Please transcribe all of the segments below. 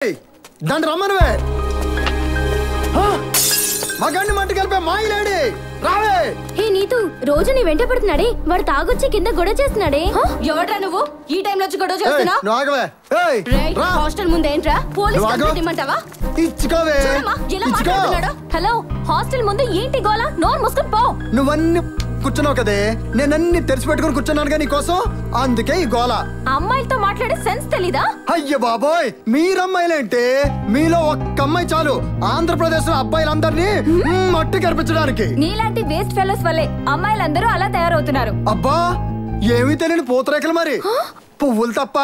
దాన్ని రమ్మనువే మగాన్ని మట్టి కలిపే మాయిలేడి రావే. హే నీతు, రోజు నీ వెంట పడుతున్నాడే వాడు తాగొచ్చి కింద గొడవ చేస్తున్నాడే. ఎవడ్రా నువ్వు ఈ టైంలో వచ్చి గొడవ చేస్తున్నావు? నువ్వు ఆగవే. హాస్టల్ ముందేంట్రా పోలీస్ కంప్లైంట్ ఇమ్మంటావా? ఇచ్చుకోవే. హలో, హాస్టల్ ముందు ఏంటి గోల? నోరు మూసుకొని పో. నువ్వన్నీ కూర్చున్నావు కదే, నేనన్ని తెరిచి పెట్టుకుని కూర్చున్నానుగా నీకోసం, అందుకే ఈ గోల. అమ్మాయిలతో మాట్లాడే సెన్స్ తెలీదా? అయ్య బాబోయ్, మీరమ్మాయిలేంటే మీలో ఒక్క అమ్మాయి చాలు ఆంధ్రప్రదేశ్ లో అబ్బాయిలందరినీ మట్టి కనిపించడానికి. నీలాంటి వేస్ట్ ఫెలోస్ వల్లే అమ్మాయిలందరూ అలా తయారవుతున్నారు. అబ్బా, ఏమీ తెలియని పూతరేకలు మరి, పువ్వులు తప్ప.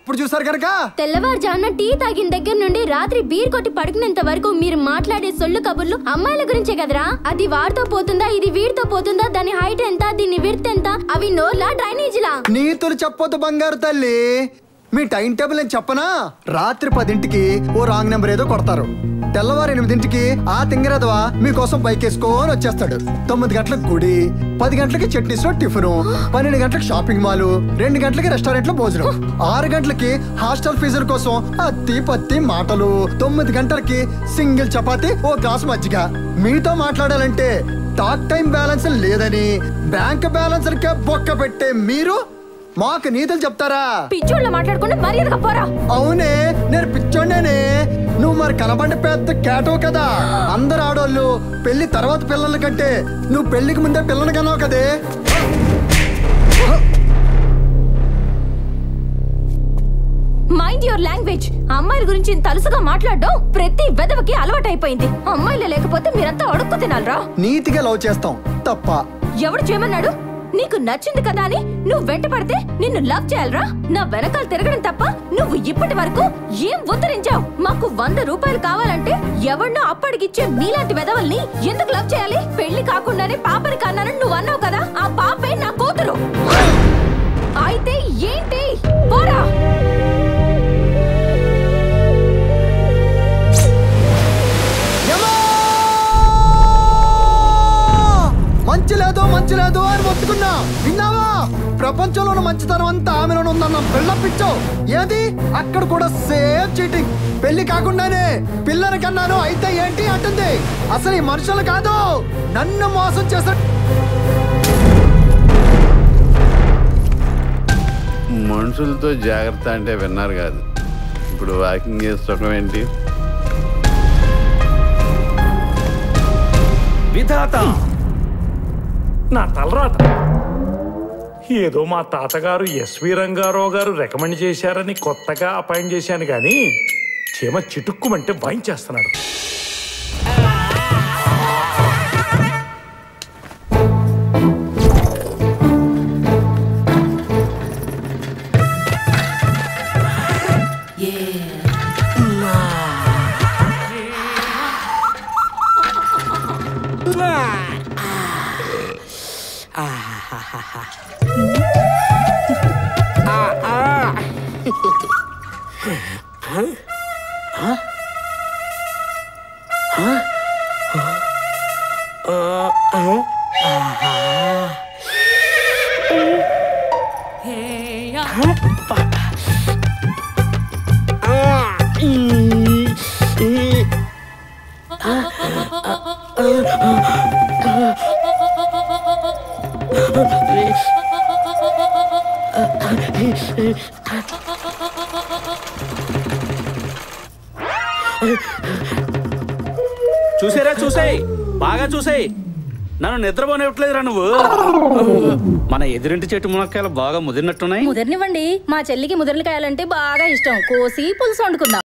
ఇప్పుడు చూసారు కనుక తెల్లవారుజామున టీ తాగిన దగ్గర నుండి రాత్రి బీర్ కొట్టి పడుకునేంత వరకు మీరు మాట్లాడే సొల్లు కబుర్లు అమ్మాయిల గురించే కదరా. అది వాడితో పోతుందా, ఇది వీడితో పోతుందా, దాని హైట్ ఎంత, దీని విడ్త్ ఎంత, అవి నోర్లా డ్రైనేజీలా? నీతులు చెప్పొద్దు బంగారు తల్లి. మీ టైం టేబుల్ నేను చెప్పనా? రాత్రి 10ంటికి ఓ రాంగ్ నెంబర్ ఏదో కొడతారు, తెల్లవారు 8ంటికి ఆ తింగరదవా మీకోసం బైక్ వేసుకొని వచ్చేస్తాడు. 9 గంటలకు గుడి, 10 గంటలకి చట్నీస్ లో టిఫిన్, 12 గంటలకు షాపింగ్ మాల్, 2 గంటలకి రెస్టారెంట్ లో భోజనం, 6 గంటలకి హాస్టల్ ఫీజుల కోసం అత్తి పత్తి మాటలు, 9 గంటలకి సింగిల్ చపాతి ఓ గ్లాస్ మజ్జిగ. మీతో మాట్లాడాలంటే టాక్ టైం బ్యాలెన్స్ లేదని బ్యాంక్ బ్యాలెన్స్ బొక్క పెట్టే మీరు మాకు నీతులు చెప్తారా? పిచ్చోళ్ళ మాట్లాడుకుంటే మర్యాదగా పోరా. అవునే, నేను పిచ్చోండేనే. నువ్వు మరి కనబడి పెద్ద కేటో కదా. అందరు ఆడోళ్ళు పెళ్లి తర్వాత పిల్లల కంటే నువ్వు పెళ్లికి ముందే పిల్లని కన్నావు కదే. Mind your language. అమ్మాయిల గురించి తలుసుగా మాట్లాడడం ప్రతి వెదవకి అలవాటైపోయింది. అమ్మాయిలు లేకపోతే మీరంతా అడుక్కు తినాలరా. నీతిగా లవ్ చేస్తాం తప్ప. ఎవడు చేయమన్నాడు? నీకు నచ్చింది కదా అని నువ్వు వెంట పడితే నిన్ను లవ్ చేయాలరా? నా వెనకాల తిరగడం తప్ప నువ్వు ఇప్పటి వరకు ఏం ఉద్ధరించావు? మాకు 100 రూపాయలు కావాలంటే ఎవరినో అప్పటికిచ్చే మీలాంటి వెదవల్ని ఎందుకు లవ్ చేయాలి? పెళ్లి కాకుండానే పాపని కన్నానని నువ్వు అన్నావు కదా, ఆ పాపే నా కూతురు. అయితే ఏంటి? పోరా. మంచి లేదు అని మొత్తుకున్నా, విన్నావా? ప్రపంచంలో ఉన్న మంచితనం అంతా ఆమెలో ఉందన్న బిల్డప్పించావు. ఏది అక్కడ కూడా సేమ్ చీటింగ్. పెళ్లి కాకుండానే పిల్లని కన్నాను అయితే ఏంటి అంటుంది. అసలు ఈ మనుషులు కాదు, నన్ను మోసం చేశారు. మనుషులతో జాగ్రత్త అంటే విన్నారు కాదు, ఇప్పుడు వాకింగ్ చేస్తడం ఏంటి? విధాత నా తలరాత. ఏదో మా తాతగారు ఎస్వి రంగారావు గారు రికమెండ్ చేశారని కొత్తగా అపాయింట్ చేశాను కానీ చీమ చిటుక్కుమంటే వాయించేస్తున్నాడు. చూసేరా, చూసేయ్, బాగా చూసేయ్. నన్ను నిద్రపోనివ్వట్లేదురా నువ్వు. మన ఎదురింటి చెట్టు మునక్కాయలు బాగా ముదిరినట్టున్నాయి. ముదిరినివ్వండి, మా చెల్లికి ముదిరికాయాలంటే బాగా ఇష్టం. కోసి పులుసు వండుకుందాం.